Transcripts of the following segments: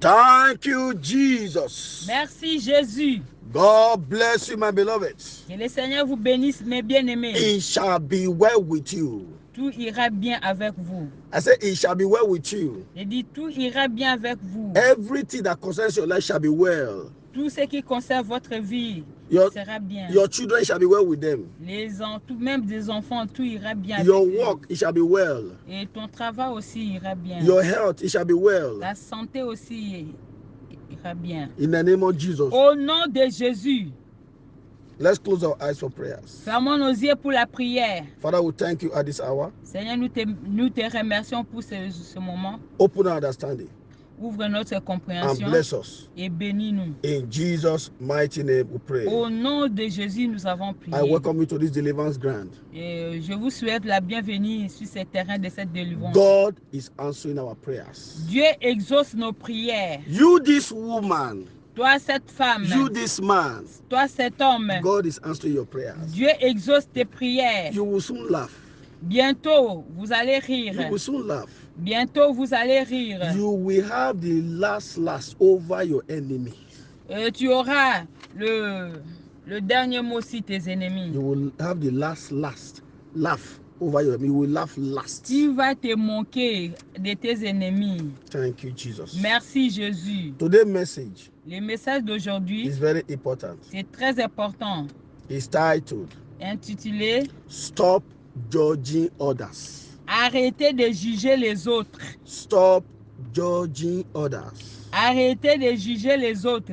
Thank you, Jesus. Merci Jésus. God bless you, my beloved. Que le Seigneur vous bénisse, mes bien-aimés. It shall be well with you. Tout ira bien avec vous. I said, it shall be well with you. Je dis, tout ira bien avec vous. Everything that concerns your life shall be well. Tout ce qui concerne votre vie sera bien. Your children shall be well with them. Même des enfants, tout ira bien Your avec work, eux. it shall be well. Et ton travail aussi ira bien. Your health, it shall be well. La santé aussi ira bien. In the name of Jesus. Au nom de Jésus. Let's close our eyes for prayers. Fermons nos yeux pour la prière. Father, we thank you at this hour. Seigneur, nous te remercions pour ce moment. Open our understanding. Ouvre notre And compréhension bless us. et bénis-nous. In Jesus' mighty name we pray. Au nom de Jésus, nous avons prié. I welcome you to this deliverance ground. Et je vous souhaite la bienvenue sur ce terrain de cette délivrance. God is answering our prayers. Dieu exauce nos prières. You, this woman, Toi, cette femme, you, this man, toi, cet homme, God is answering your prayers. Dieu exauce tes prières. You will soon laugh. Bientôt, vous allez rire. You will soon laugh. Bientôt, vous allez rire. You will have the last over your enemy. Et tu auras le dernier mot sur tes ennemis. You will have the last laugh over your enemy. You will laugh last. Tu vas te moquer de tes ennemis. Thank you, Jesus. Merci, Jésus. Today's message Le message d'aujourd'hui, is very important. c'est très important. It's titled, Intitulé Stop Judging Others. Arrêtez de juger les autres. Stop judging others. Arrêtez de juger les autres.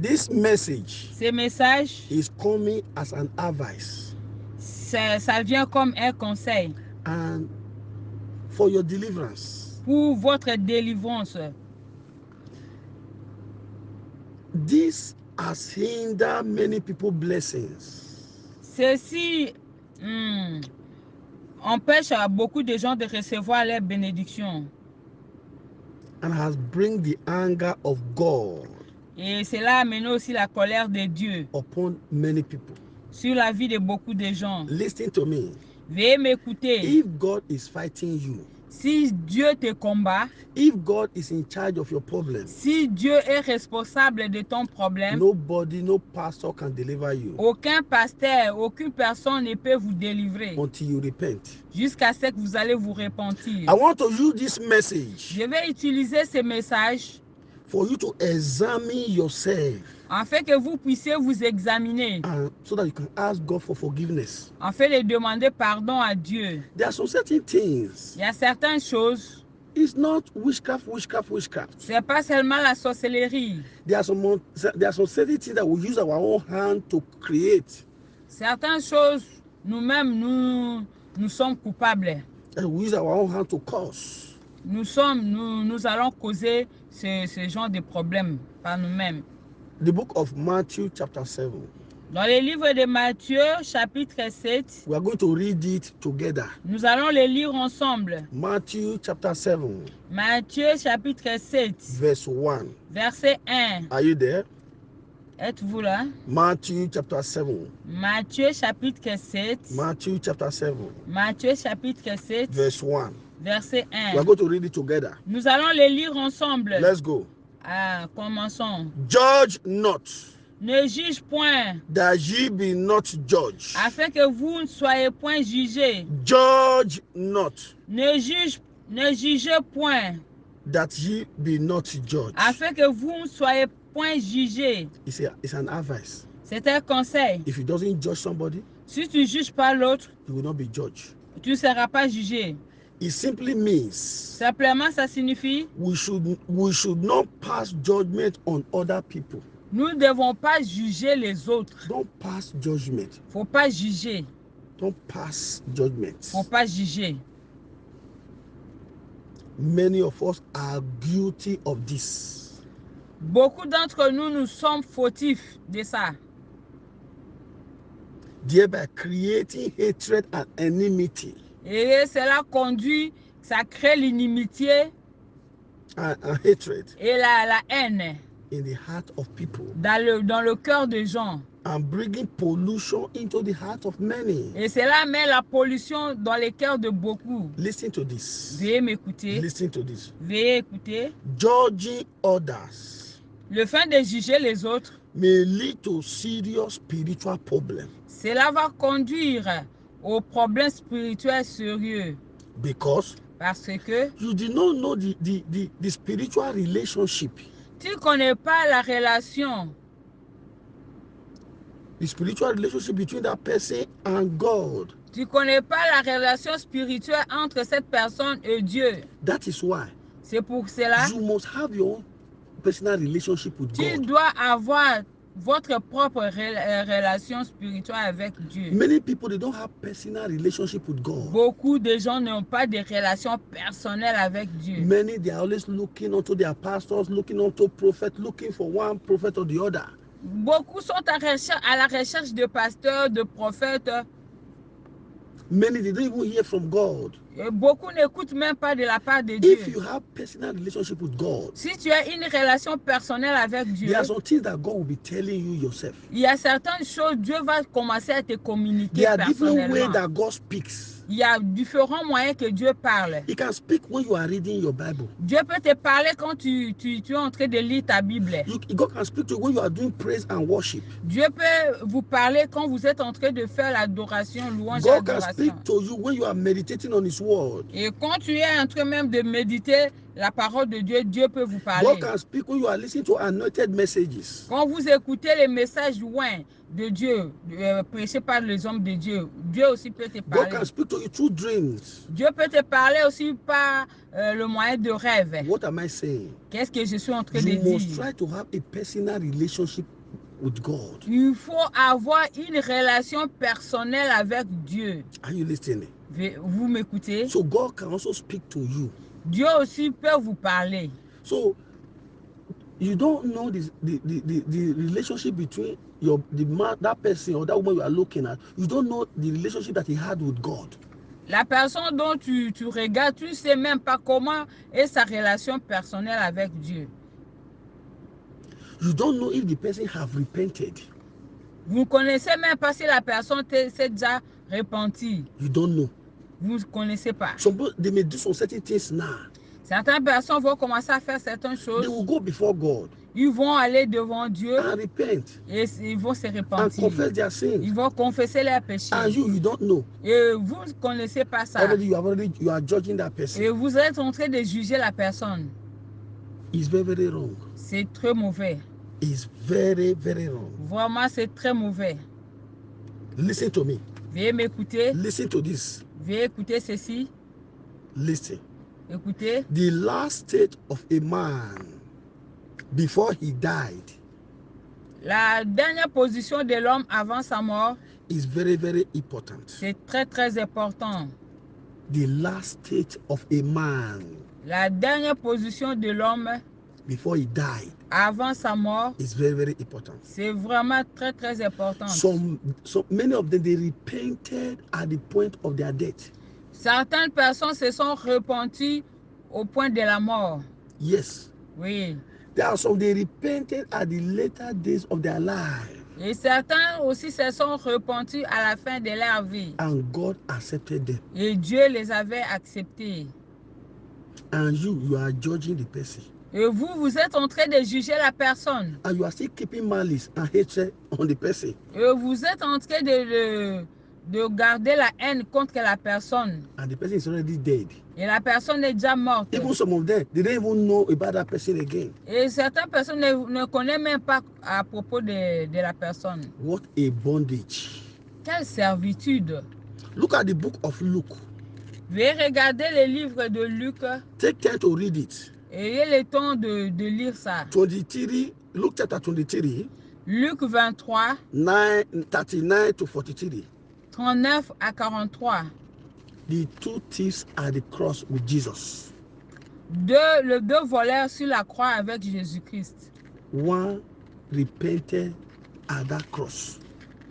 This message Ce message, is coming as an advice ça vient comme un conseil and for your deliverance. pour votre délivrance. This has hindered many people's blessings. Ceci empêche à beaucoup de gens de recevoir leurs bénédictions. And has bring the anger of God Et cela amène aussi la colère de Dieu upon many people. sur la vie de beaucoup de gens. Listen to me. Veuillez m'écouter. If God is fighting you, Si Dieu te combat, if God is in charge of your problem, si Dieu est responsable de ton problème, nobody, no pastor can deliver you aucun pasteur, aucune personne ne peut vous délivrer until you repent. jusqu'à ce que vous allez vous repentir. I want to use this message Je vais utiliser ce message for you to examine yourself afin que vous puissiez vous examiner, and so that you can ask God for forgiveness. afin de demander pardon à Dieu. There are some certain things. Il y a certaines choses, It's not witchcraft. c'est pas seulement la sorcellerie. There are some certain things that we use our own hand to create. Certaines choses, nous-mêmes, nous sommes coupables. And we use our own hand to cause. Nous allons causer ce genre de problème par nous-mêmes. The book of Matthew chapter 7. Dans le livre de Matthieu, chapitre 7, We are going to read it together. nous allons le lire ensemble. Matthew chapter 7, Matthieu, chapitre 7, verse 1. verset 1. Are you there? Êtes-vous là? Matthew chapter 7. Matthieu, chapitre 7. Matthew chapter 7, Matthieu, chapitre 7, verse 1. verset We are 1. going to read it together. Nous allons le lire ensemble. Let's go. Commençons. Judge not, Ne juge point, that ye be not judged. afin que vous ne soyez point jugés. Judge not, Ne jugez point, that ye be not judged. afin que vous ne soyez point jugés. It's an advice. C'est un conseil. If he doesn't judge somebody, Si tu ne juges pas l'autre, he will not be judged. tu ne seras pas jugé. It simply means Simplement, ça signifie, we should not pass judgment on other people. nous ne devons pas juger les autres. Don't pass judgment. Faut pas juger. Don't pass judgment. Faut pas juger. Many of us are guilty of this. Beaucoup d'entre nous, nous sommes fautifs de ça. Thereby creating hatred and enmity Et cela conduit, ça crée l'inimitié and hatred et la haine. in the heart of people dans le cœur des gens. and bringing pollution into the heart of many. Et cela met la pollution dans les cœurs de beaucoup. Listen to this. Veuillez m'écouter. Listen to this. Veuillez écouter. Judging others Le fait de juger les autres, may lead to serious spiritual problems cela va conduire aux problèmes spirituels sérieux. because Parce que you did not know the spiritual relationship. tu ne connais pas la relation, The spiritual relationship between that person and God. tu ne connais pas la relation spirituelle entre cette personne et Dieu. That is why C'est pour cela you must have your own personal relationship with tu God. dois avoir votre propre relation spirituelle avec Dieu. Many people, they don't have personal relationship with God. Beaucoup de gens n'ont pas de relation personnelle avec Dieu. Many, they are always looking unto their pastors, looking unto prophets, looking for one prophet or the other. Beaucoup sont à la recherche de pasteurs, de prophètes. Many, they don't even hear from God. Et beaucoup n'écoutent même pas de la part de If you Dieu. have personal relationship with God, Si tu as une relation personnelle avec Dieu, there are some things that God will be telling you yourself. il y a certaines choses, Dieu va commencer à te communiquer There are different ways personnellement. that God speaks. Il y a différents moyens que Dieu parle. He can speak when you are reading your Bible. Dieu peut te parler quand tu es en train de lire ta Bible. God can speak to you when you are doing praise and worship. Dieu peut vous parler quand vous êtes en train de faire l'adoration, louange et God can adoration. speak to you when you are meditating on His word. Et quand tu es en train même de méditer la parole de Dieu, Dieu peut vous parler. God can speak when you are listening to anointed messages. Quand vous écoutez les messages loin de Dieu, prêchés par les hommes de Dieu, Dieu aussi peut te God parler. can speak to you through dreams. Dieu peut te parler aussi par le moyen de rêve. What am I saying? Qu'est-ce que je suis en train de You must dire? try to have a personal relationship with God. Il faut avoir une relation personnelle avec Dieu. Are you listening? Vous m'écoutez? So God can also speak to you. Dieu aussi peut vous parler. So you don't know the relationship between that person or that woman you are looking at. You don't know the relationship that he had with God. La personne dont tu regardes, tu ne sais même pas comment est sa relation personnelle avec Dieu. You don't know if the person have repented. Vous ne connaissez même pas si la personne s'est déjà repentie. You don't know. Vous ne connaissez pas. They may do some certain things now. Certaines personnes vont commencer à faire certaines choses. They will go before God. Ils vont aller devant Dieu and repent. Et ils vont se And repentir. confess their sins. Ils vont confesser leurs péchés. And you don't know. Et vous ne connaissez pas ça. You are judging that person. Et vous êtes en train de juger la personne. It's very, very wrong. C'est très mauvais. It's very, very wrong. Vraiment, c'est très mauvais. Listen to me. Veuillez m'écouter. Listen to this. Veuillez écouter ceci. Listen. Écoutez. The last state of a man before he died La dernière position de l'homme avant sa mort, is very, very important. c'est très, très important. The last state of a man La dernière position de l'homme before he died avant sa mort, is very, very important. c'est vraiment très, très important. So many of them, they repented at the point of their death. Certaines personnes se sont repenties au point de la mort. Yes. Oui. There are some, they repented at the later days of their life. Et certains aussi se sont repentis à la fin de leur vie. And God accepted them. Et Dieu les avait acceptés. And you are judging the person. Et vous êtes en train de juger la personne. And you are still keeping malice and hatred on the person. Et vous êtes en train de garder la haine contre la personne. And the person is already dead. Et la personne est déjà morte. Even some of them, they don't even know about that person again. Et certaines personnes ne connaissent même pas à propos de la personne. What a bondage. Quelle servitude. Look at the book of Luke. Veuillez regarder le livre de Luc. Take time to read it. Ayez le temps de lire ça. 23, Luke chapter 23, Luc 23, 39 to 43. 39 à 43. The two thieves at the cross with Jesus. Les deux voleurs sur la croix avec Jésus-Christ. One repented at that cross.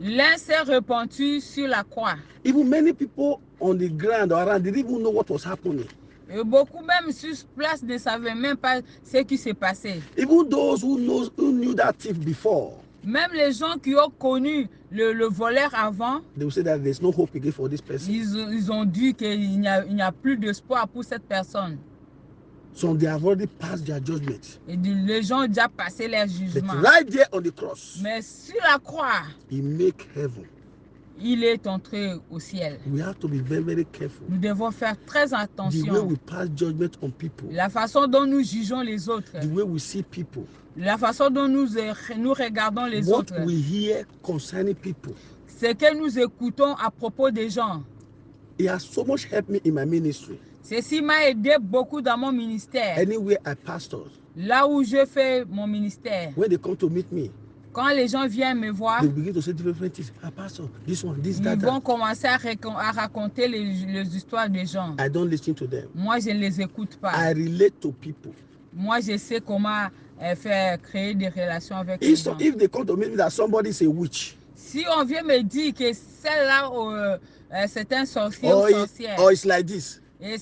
L'un s'est repenti sur la croix. Even many people on the ground or around, they didn't even know what was happening. Et beaucoup même sur place ne savaient même pas ce qui s'est passé. Even those who knew that thief before, même les gens qui ont connu le voleur avant, they will say that there's no hope again for this person. Ils ont dit qu'il n'y a plus d'espoir pour cette personne. So they have already passed their judgment. Et les gens ont déjà passé leur jugement. But right there on the cross, mais sur la croix, he make heaven. Il est entré au ciel. We have to be very, very careful. Nous devons faire très attention. The way we pass judgment on people. La façon dont nous jugeons les autres. The way we see people. La façon dont nous regardons les autres. What we hear concerning people. Ce que nous écoutons à propos des gens. It has so much helped me in my ministry. Ceci m'a aidé beaucoup dans mon ministère. Anywhere I pastor. Là où je fais mon ministère. When they come to meet me. Quand les gens viennent me voir, they begin to say different things. Pastor, this one, this, that, ils vont commencer à raconter les histoires des gens. I don't listen to them. Moi, je ne les écoute pas. I relate to people. Moi, je sais comment faire créer des relations avec les gens. If they come to meet me that somebody is a witch. Si on vient me dire que celle-là, c'est un sorcier ou sorcière. Or it's like this. Et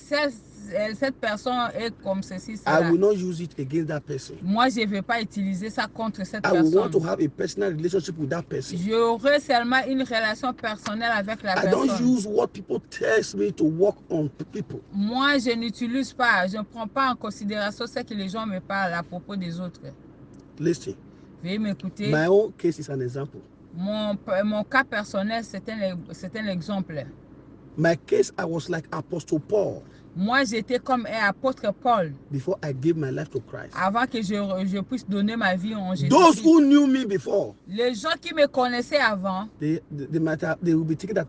cette personne est comme ceci, cela. I will not use it against that person. Moi, je ne vais pas utiliser ça contre cette personne. I want to have a personal relationship with that person. J'aurai seulement une relation personnelle avec la personne. I don't use what people tell me to work on people. Moi, je n'utilise pas, je ne prends pas en considération ce que les gens me parlent à propos des autres. Listen. Veuillez m'écouter. My own case is an example. Mon cas personnel, c'est un exemple. My case, I was like Apostle Paul. Moi, j'étais comme un apôtre Paul. Before I gave my life to Christ. Avant que je puisse donner ma vie en Jésus. Those who knew me before. Les gens qui me connaissaient avant. They will be thinking that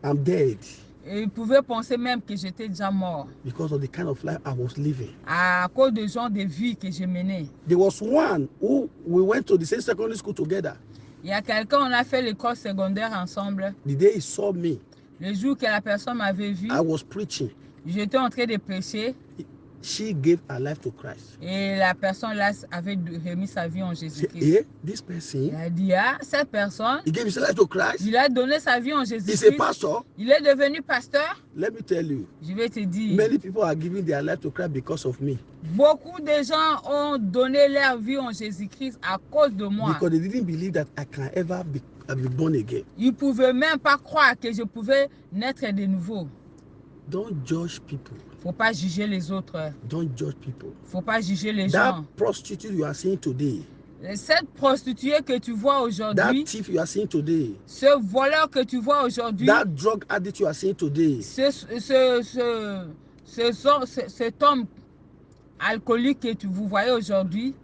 I'm dead. Et ils pouvaient penser même que j'étais déjà mort. Because of the kind of life I was living. À cause des gens de vie que je menais. There was one who we went to the same secondary school together. Il y a quelqu'un, on a fait l'école secondaire ensemble. The day he saw me. Le jour que la personne m'avait vu. I was preaching. J'étais en train de prêcher. She gave her life to Christ. Et la personne là avait remis sa vie en Jésus-Christ. Hey, this person. Il a dit, cette personne. He gave his life to Christ. Il a donné sa vie en Jésus-Christ. He's a pastor. Il est devenu pasteur. Let me tell you. Je vais te dire. Many people are giving their life to Christ because of me. Beaucoup de gens ont donné leur vie en Jésus-Christ à cause de moi. Because they didn't believe that I can ever be born again. Ils ne pouvaient même pas croire que je pouvais naître de nouveau. Don't judge people. Faut pas juger les autres. Don't judge people. Faut pas juger les That gens. prostitute you are seeing today. Cette prostituée que tu vois aujourd'hui. That thief you are seeing today. Ce voleur que tu vois aujourd'hui. That drug addict you are seeing today. Cet homme alcoolique que vous voyez aujourd'hui.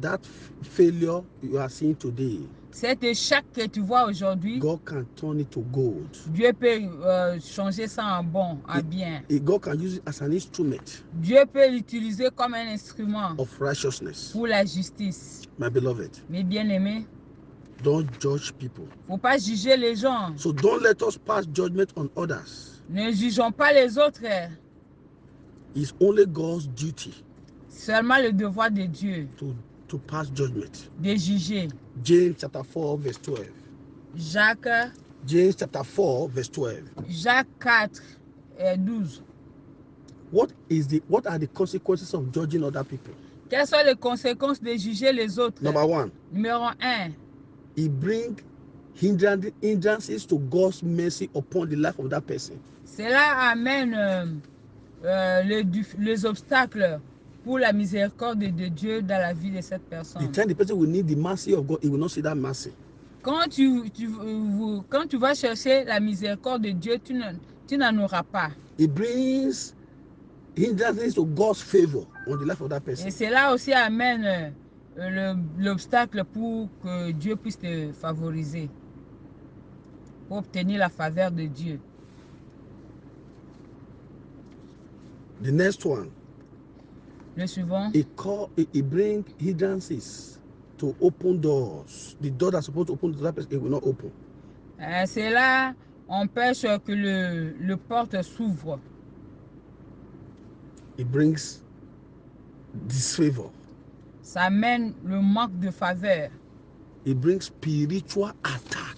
That failure you are seeing today. Cet échec que tu vois aujourd'hui. God can turn it to gold. Dieu peut changer ça en bon, en bien. God can use it as an instrument. Dieu peut l'utiliser comme un instrument of righteousness. Pour la justice. My beloved. Mes bien-aimés. Don't judge people. Faut pas juger les gens. So don't let us pass judgment on others. Ne jugeons pas les autres. It's only God's duty. Seulement le devoir de Dieu. To pass judgment. De juger. James chapter 4 verse 12. James chapter 4 verse 12. Jacques 4 12. What are the consequences of judging other people? Quelles sont les conséquences de juger les autres? Number 1. Numéro 1. It brings hindrances to God's mercy upon the life of that person. Cela amène les obstacles pour la miséricorde de Dieu dans la vie de cette personne. The time the person will need the mercy of God, he will not see that mercy. Quand tu vas chercher la miséricorde de Dieu, tu n'en auras pas. It brings hindrances to God's favor on the life of that person. Et cela aussi amène l'obstacle pour que Dieu puisse te favoriser, pour obtenir la faveur de Dieu. The next one. Le suivant. It brings hindrances to open doors. The door that's supposed to open to that person, it will not open. Cela empêche que le porte s'ouvre. It brings disfavor. Ça amène le manque de faveur. It brings spiritual attack.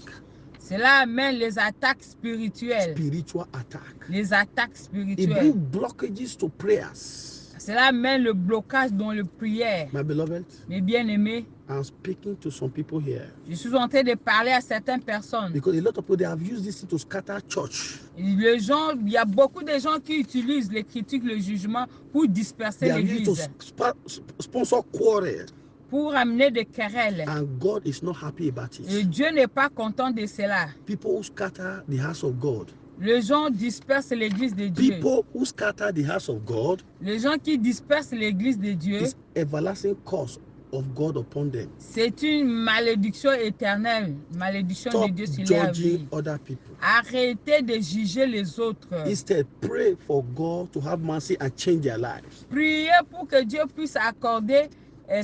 Cela amène les attaques spirituelles. Spiritual attack. Les attaques It spirituelles. brings blockages to prayers. Cela amène le blocage dans le prière. My beloved, Mes bien-aimés, I'm speaking to some people here. je suis en train de parler à certaines personnes. Because a lot of people, they have used this thing to scatter church. Il y a beaucoup de gens qui utilisent les critiques, le jugement pour disperser They have used l'église, it to sponsor quarrel. pour amener des querelles. And God is not happy about Et it. Dieu n'est pas content de cela. People who scatter the house of God. Les gens dispersent l'église de Dieu. People who scatter the house of God Les gens qui dispersent l'église de Dieu, is everlasting curse of God upon them. c'est une malédiction éternelle, malédiction Stop de Dieu sur leur judging vie. other people. Arrêtez de juger les autres. Instead, pray for God to have mercy and change their lives. Priez pour que Dieu puisse accorder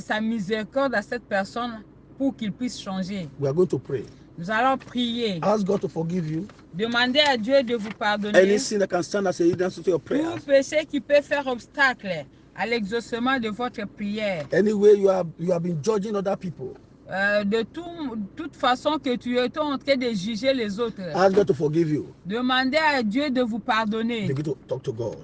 sa miséricorde à cette personne pour qu'il puisse changer. We are going to pray. Nous allons prier. Ask God to forgive you. Demandez à Dieu de vous pardonner. Any sin that can stand as a hindrance to your Tout prayers. péché qui peut faire obstacle à l'exaucement de votre prière. Anyway, you have been judging other people. De toute façon que tu es en train de juger les autres. Ask God to forgive you. Demandez à Dieu de vous pardonner. Begin to talk to God.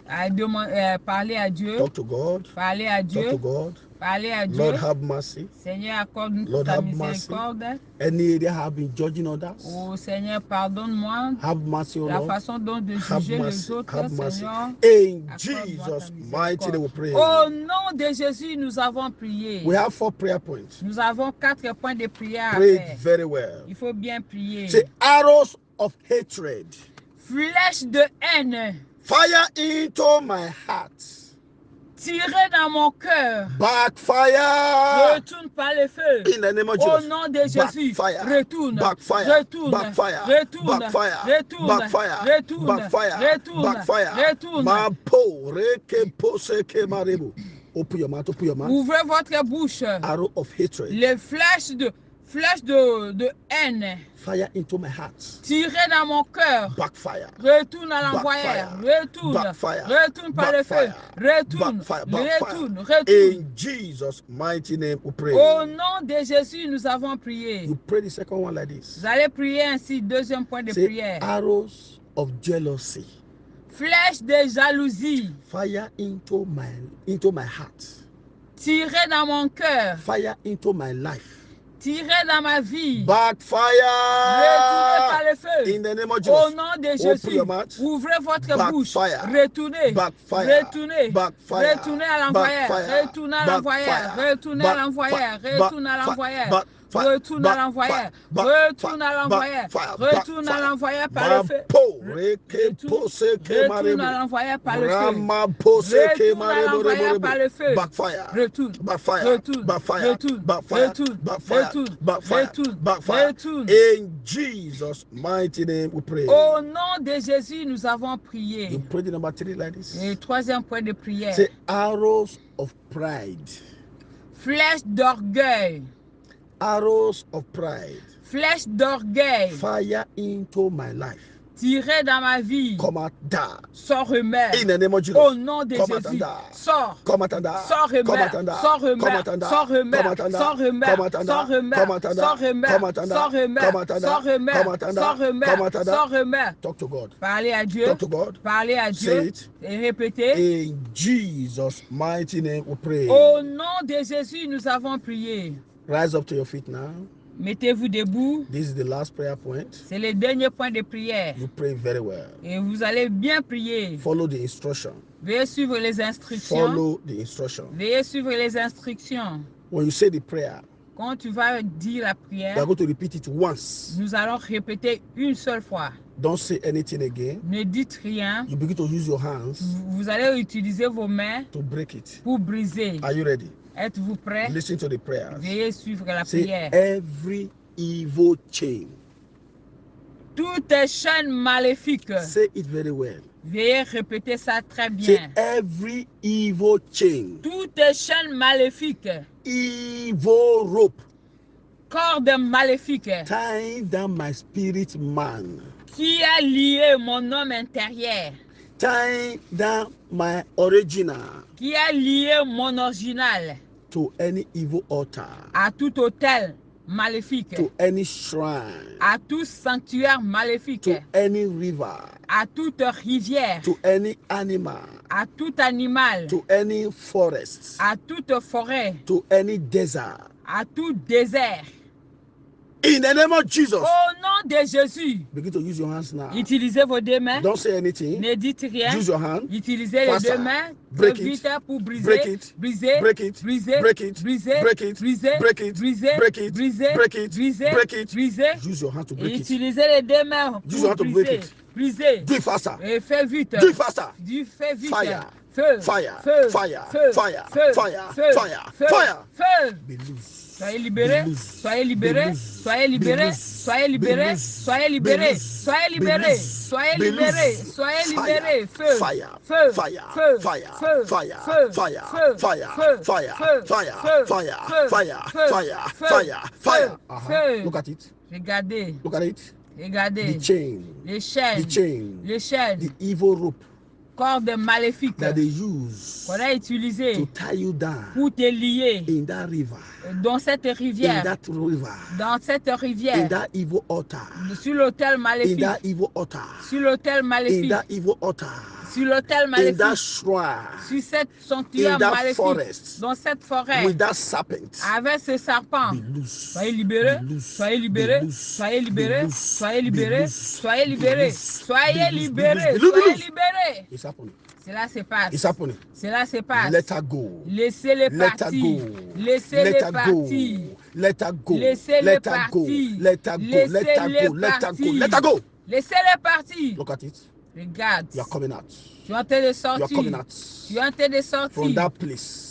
Parler à Dieu. Talk to God. Parler à Talk Dieu. to God. Parler à Dieu. Lord, have mercy. Seigneur, accorde-nous Lord, ta have mercy. miséricorde. Any area have been judging others. Oh Seigneur, pardonne-moi Have mercy, O la Lord. façon dont de Have juger les mercy. autres, Have mercy. Seigneur. In Accorde-moi Jesus' ta mighty name we miséricorde. pray. Au nom de Jésus, nous avons prié. We have 4 prayer points. Nous avons 4 points de prière à Pray faire. very well. Il faut bien prier. Say arrows of hatred. Flèche de haine, Fire into my heart. tirez dans mon cœur. Backfire. Retourne par le feu. In the name of Au Jesus. nom de Jésus, Backfire. retourne, Backfire. retourne, Backfire. retourne, Backfire. retourne, Backfire. retourne, Backfire. retourne, Backfire. retourne. Mapo reke poseke marebo. Open your mouth. Open your mouth. Ouvrez votre bouche. Arrow of hatred. Les flèches de haine, Fire into my heart. tirez dans mon cœur. Backfire. Retourne à l'envoyeur, Backfire. retourne, Backfire. retourne par le feu, Backfire. retourne, Backfire. Backfire. retourne, retourne. In Jesus' mighty name we pray. Au nom de Jésus, nous avons prié. You pray the second one like this. Vous allez prier ainsi, deuxième point de Say prière. arrows of jealousy. Flèche de jalousie, Fire into my heart. tirez dans mon cœur, Fire into my life. tirez dans ma vie. Backfire. Retournez par le feu. In the name of Au Jesus. nom de Open Jésus, your mouth. ouvrez votre bouche. Backfire. Retournez. Backfire. Retournez. Backfire. Retournez à l'envoyeur. Backfire. Retournez à l'envoyeur. Backfire. Retournez à l'envoyeur. Backfire. Retournez à l'envoyeur. Backfire. Retourne à l'envoyeur. Backfire. Retourne à l'envoyeur. Backfire. Retourne à l'envoyeur par le feu. Mapo reke poseke Retourne à l'envoyeur par le feu. Rama poseke Retourne à l'envoyeur par le feu. Backfire. Retourne. Backfire. Retourne. Backfire. Retourne. Backfire. Retourne. Backfire. Retourne. Backfire. Retourne. Backfire. Retourne. In Jesus' mighty name we pray. Au nom de Jésus, nous avons prié. You pray the number 3 like this. Et troisième point de prière. Say arrows of pride. Flèche d'orgueil. Arrows of pride. Flèche d'orgueil. Fire into my life. Tirez dans ma vie. Come out die. Sors remède. In the name of Jesus. Au nom de Come out and Jésus. die. Sors. Come out and die. Sors remède. Come out and die. Sors Come remède. out and die. Sors remède. Come out and die. Sors remède. Come out and die. Sors remède. Come out and die. Sors remède. Come out and die. Sors remède. Come out and die. Sors remède. Come out and die. Sors remède. Come out and die. Sors remède. Talk to God. Parlez à Dieu. Talk to God. Parlez à Say Dieu. it. Et répétez. In Jesus' mighty name we pray. Au nom de Jésus, nous avons prié. Rise up to your feet now. Mettez-vous debout. This is the last prayer point. C'est le dernier point de prière. You pray very well. Et vous allez bien prier. Follow the instruction. Veuillez suivre les instructions. Follow the instruction. Veuillez suivre les instructions. When you say the prayer, Quand tu vas dire la you prière, are going to repeat it once. nous allons répéter une seule fois. Don't say anything again. Ne dites rien. You begin to use your hands Vous allez utiliser vos mains to break it. pour briser. Are you ready? Êtes-vous prêts? Listen to the prayers. Veuillez suivre la Say prière. every evil chain. Toutes les chaînes maléfiques. Say it very well. Veuillez répéter ça très Say bien. every evil chain. Toutes les chaînes maléfiques. Evil rope Cordes maléfiques. tying down my spirit man. Qui a lié mon homme intérieur. Tying down my original Qui a lié mon original to any evil altar. à tout autel maléfique, to any shrine, à tout sanctuaire maléfique, to any river, à toute rivière, to any animal, à tout animal, to any forest, à toute forêt, to any desert. à tout désert. In the name of Jesus. Au nom de Jésus, Begin to use your hands now. utilisez vos deux mains. Don't say anything. Ne dites rien. Use your hand. Utilisez les Faster. deux mains. Break Très it. vite pour briser, Break it. briser, Break it. briser, Break it. briser, Break it. briser, Break it. briser, Break it. briser, Break it. briser, Break it. briser. Use your hand to Et break it. utilisez les deux mains Use your pour hand to break briser, it. briser. Do it faster. Et fais vite. Do it faster. Fais vite. Fire. Feu, Fire. feu, Fire. feu, Fire. feu, Fire. feu, Fire. feu, Fire. feu. Be loose. Soyez libérés, Be loose. soyez libérés, Be loose. soyez libérés, Be soyez loose. libérés, Be soyez loose. libérés, Be loose. soyez Be libérés, loose. soyez Be libérés, loose. soyez Fire. libérés. Feu, Fire. feu, Fire. feu, Fire. feu, Fire. feu, Fire. feu, Fire. feu, Fire. feu, Fire. feu, Fire. feu, Fire. feu, Fire. feu, Fire. Fire. feu, Uh-huh. feu. Look at it. Regardez, Look at it. regardez. The chain. Les The chaînes, chain. les chaînes, The evil rope cordes maléfiques that they use qu'on a utilisées to tie you down pour te lier in that river. dans cette In rivière, that river. dans cette In rivière, that evil altar. sur l'autel In maléfique, that evil altar. sur l'autel In maléfique, that evil altar. sur l'autel In that maléfique, shrine. sur cette sanctuaire In that maléfique, forest. dans cette forêt, With that serpent. avec ce serpent. Be loose. Soyez libérés, Be loose. soyez libérés, Be loose. soyez Be libérés, loose. soyez Be libérés, loose. soyez Be libérés, loose. soyez Be loose. libérés, Be loose. Be soyez loose. libérés. It's happening. Cela se passe. It's happening. Cela se passe. Let her go. Laissez-les Let her partir. go. Laissez-les Let her go. partir. Let her go. Laissez-les Let her go. partir. Let her go. Let her Laissez-les go. Let her go. partir. Let her go. Laissez-les partir. Look at it. Regarde. You are coming out. Tu es en train de You are sortir. coming out Tu es en train de from sortir that place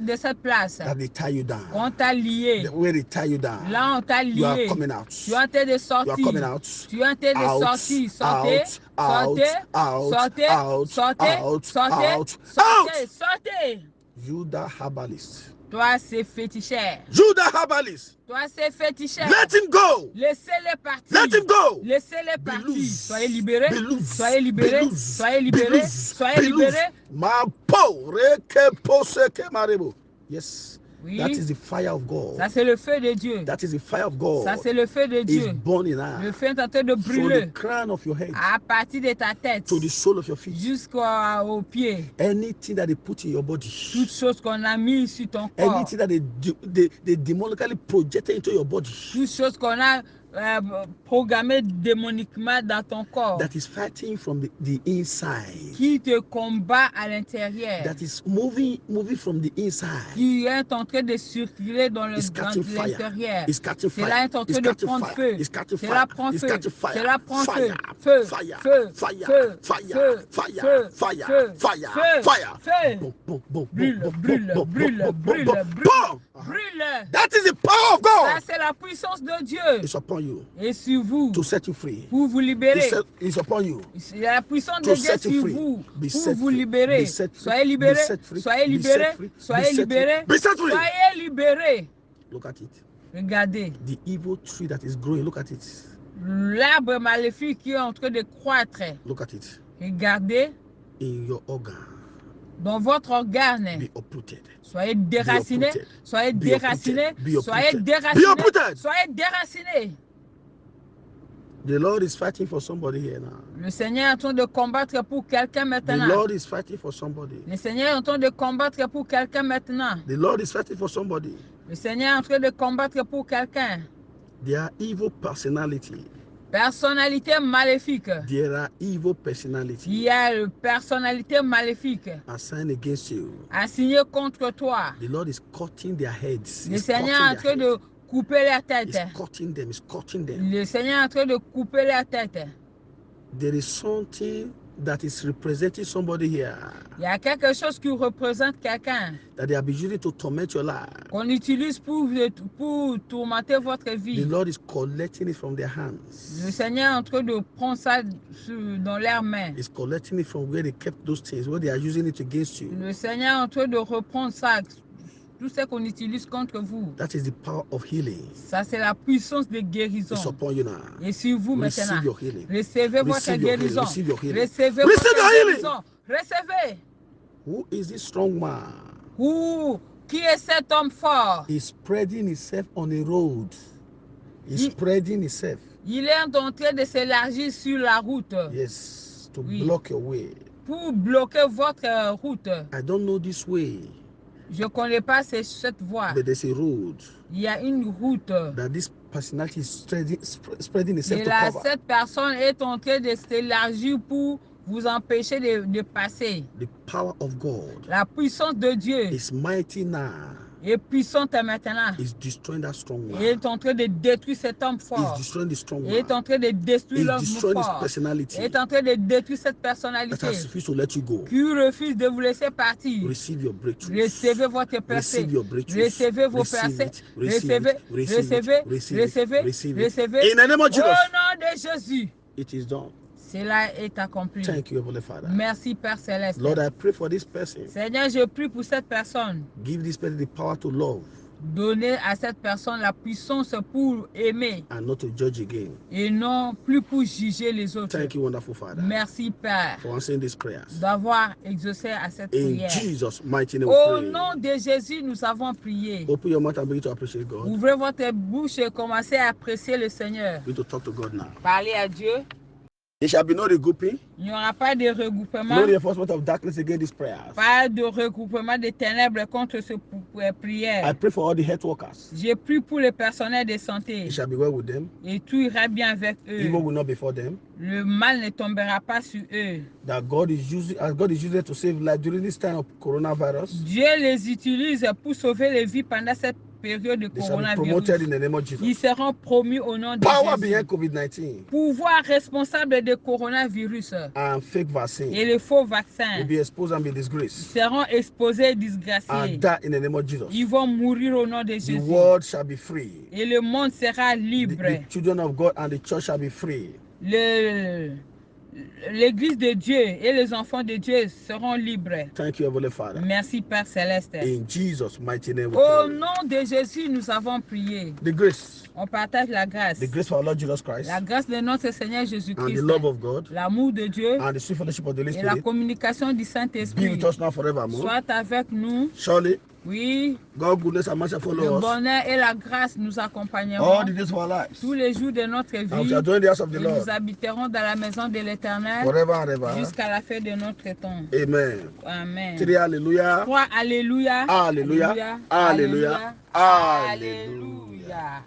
de cette place. that they tie you down. On t'a lié. Where they tie you down. Là, on t'a You are lié. coming out. Tu es en train de You are sortir. coming out. Tu es en train de Out, sortir. Sortez. out, Sortez. out, Sortez. out, Sortez. out, Sortez. out, Sortez. Sortez. You that herbalist. Toi, c'est féticheur. You that herbalist. Toi, c'est féticheur. Let him go. Laissez-les partir. Let him go. Laissez-les Be partir. loose. Soyez libérés. Be loose. Soyez libérés. Be loose. Soyez Be libérés. loose. Soyez Be loose. libérés. Ma po reke po seke marebo. Yes. Oui. That is the fire of God. Ça, c'est le feu de Dieu. That is the fire of God. Ça, c'est le feu de Is Dieu. burning Le out feu est en train de from brûler the crown of your head à partir de ta tête to the sole of your feet. jusqu'au pied. Anything that they put in your body, Toutes choses qu'on a mis sur ton corps. anything that they demonically projected into your body, Toutes choses qu'on a programmées démoniquement dans ton corps. that is fighting from the inside, Qui te combat à l'intérieur. that is moving from the inside. Qui est en train de circuler dans It's catching fire. l'intérieur. It's catching Cela fire. est en It's train de catching prendre fire. feu. It's catching Cela fire. prend It's feu. catching fire. Cela prend feu. Fire. Feu. Fire. Feu. Fire. Feu. Fire. Feu. Fire. Feu. Fire. Feu. Fire. Feu. Fire. Feu. Boom, boom, boom, Brûle, boom, brûle, boom, brûle, boom, brûle, boom, brûle. boom. Brûle. That is the power of God. Ça, c'est la puissance de Dieu. It's upon you Et sur vous, to set you free. pour vous libérer. It's upon you. C'est la puissance To de Dieu set you sur free. vous, Be pour set vous free. libérer. Be set free. Soyez Be libérés. set free. Soyez Be libérés. set free. Soyez Be set free. libérés. Be set free. Soyez libérés. Look at it. Regardez. The evil tree that is growing. Look at it. L'arbre maléfique qui est en train de croître. Look at it. Regardez In your organ. dans votre organe. Be uprooted. Soyez déracinés. uprooted. Soyez Be déracinés. uprooted. Be Soyez uprooted. déracinés. Be uprooted. Soyez déracinés. The Lord is fighting for somebody here now. Le Seigneur est en train de combattre pour quelqu'un The maintenant. Lord is fighting for somebody. Le Seigneur est en train de combattre pour quelqu'un maintenant. The Lord is fighting for somebody. Le Seigneur est en train de combattre pour quelqu'un. There are evil personality. Personnalité maléfique. There are evil Il personality y a une personnalité maléfique assigned against you. assignée contre toi. The Lord is cutting their heads. Le He's Seigneur est en train cutting their de couper la tête. heads. He's cutting them. He's cutting them. Le Seigneur est en train de couper la tête. There is something that is representing somebody here Il y a quelque chose qui représente quelqu'un that they have been using to torment your life. qu'on utilise pour tourmenter votre The vie. Lord is collecting it from their hands. Le Seigneur est en train de prendre ça dans leurs mains. He's collecting it from where they kept those things, where they are using it against you. Le Seigneur est en train de reprendre ça, tout ce qu'on utilise contre vous. That is the power of healing. Ça, c'est la puissance de guérison. It's upon you now. Et sur vous maintenant, Receive your healing. recevez votre Receive your healing. guérison. Receive your healing. Recevez Receive votre your healing. guérison. Recevez. Who is this strong man? Où Qui est cet homme fort? He's spreading himself on a road. He's spreading himself. Il est en train de s'élargir sur la route. Yes, to Oui. block your way. Pour bloquer votre route. I don't know this way. Je ne connais pas cette voie. But there's a road Il y a une route. that this personality is spreading itself Et to là, cover. cette personne est en train de s'élargir pour vous empêcher de passer. The power of God La puissance de Dieu is mighty now. est puissante maintenant. Is destroying that strong Il man. est en train de détruire cet homme Is fort. destroying the strong Il est man. en train de détruire Is l'homme destroying his fort. personality Il est en train de détruire cette that personnalité has refused to let you go. qui refuse de vous laisser partir. Receive your breakthrough. Recevez votre percée. Receive your breakthrough. Recevez vos percées. Recevez, recevez. In the name of Au Jesus, nom de Jésus, it is done. cela est accompli. Thank you, Heavenly Father. Merci, Père Céleste. Lord, I pray for this person. Seigneur, je prie pour cette personne. Give this person the power to love Donnez à cette personne la puissance pour aimer and not to judge again. et non plus pour juger les autres. Thank you, wonderful Father, Merci, Père, for answering these prayers. d'avoir exaucé à cette In prière. Jesus' mighty name, we Au pray. nom de Jésus, nous avons prié. Open your mouth and begin to appreciate God. Ouvrez votre bouche et commencez à apprécier le Seigneur. Begin to talk to God now. Parlez à Dieu. There shall be no regrouping, Il n'y aura pas de regroupement, no reinforcement of darkness against these prayers. pas de regroupement de ténèbres contre ce I prière. pray for all the health workers. J'ai pris pour le personnel de santé It shall be well with them. et tout ira bien avec Evil eux. will not be for them. Le mal ne tombera pas sur eux. That God is using to save life during this time of coronavirus. Dieu les utilise pour sauver les vies pendant cette période de They shall be promoted in the name of Ils Jesus. seront promus au nom de Power Jésus. behind COVID-19 Pouvoir responsable de coronavirus and fake et vaccine les faux will vaccins be exposed and be disgraced seront exposés et disgraciés. and die in the name of Jesus. Ils vont mourir au nom de The Jésus. world shall be free. Et le monde sera libre. The children of God and the church shall be free. L'église de Dieu et les enfants de Dieu seront libres. Thank you, Heavenly Father. Merci, Père Céleste. In Jesus' mighty name, we Au pray. nom de Jésus, nous avons prié. The grace, On partage la grâce. the grace for our Lord Jesus Christ, La grâce de notre Seigneur and Jésus-Christ. the love of God, L'amour de Dieu and the sweet fellowship of the Holy et la Spirit communication du be Saint-Esprit with us now forevermore. soit avec nous. Surely, Oui, God, goodness and mercy le follow us bonheur et la grâce nous all accompagneront the days of our lives. tous les jours de notre And we vie. shall dwell in the house of the Et Lord nous habiterons dans la maison de l'Éternel forever and ever. jusqu'à la fin de notre temps. Amen. Amen. 3 hallelujah. 3, alléluia. Alléluia. Alléluia. Alléluia. Alléluia. Alléluia.